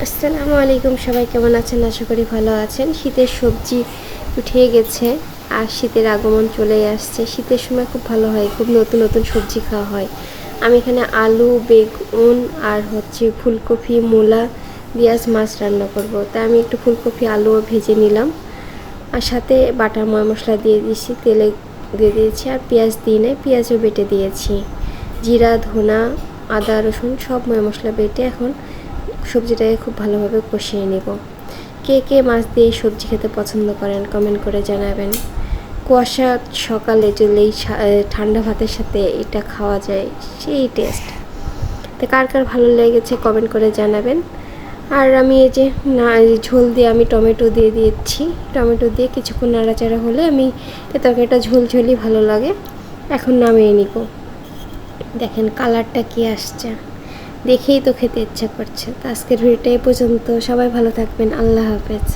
আসসালামু আলাইকুম, সবাই কেমন আছেন? আশা করি ভালো আছেন। শীতের সবজি উঠে গেছে আর শীতের আগমন চলেই আসছে। শীতের সময় খুব ভালো হয়, খুব নতুন নতুন সবজি খাওয়া হয়। আমি এখানে আলু, বেগুন আর ফুলকপি, মূলা দিয়ে আজ মাছ রান্না করব। তাই আমি একটু ফুলকপি আলুও ভেজে নিলাম আর সাথে বাটা মশলা দিয়ে দিয়েছি, তেলে দিয়ে দিয়েছি আর পেঁয়াজ দিয়ে নেই, পেঁয়াজও বেটে দিয়েছি। জিরা, ধনা, আদা, রসুন সব মশলা বেটে এখন সবজিটাকে খুব ভালোভাবে কষিয়ে নেব। কে কে মাছ দিয়ে সবজি খেতে পছন্দ করেন কমেন্ট করে জানাবেন। কুয়াশা সকালে যদি ঠান্ডা ভাতের সাথে এটা খাওয়া যায় সেই টেস্ট। তো কার কার ভালো লেগেছে কমেন্ট করে জানাবেন। আর আমি এই যে ঝোল দিয়ে আমি টমেটো দিয়ে দিয়েছি। টমেটো দিয়ে কিছুক্ষণ নাড়াচাড়া হলে আমি তরকারিটা ঝোলঝোলই ভালো লাগে। এখন নামিয়ে নিব। দেখেন কালারটা কি আসছে, দেখেই তো খেতে ইচ্ছা করছে। তো আজকের ভিডিওটা এই পর্যন্ত। সবাই ভালো থাকবেন। আল্লাহ হাফেজ।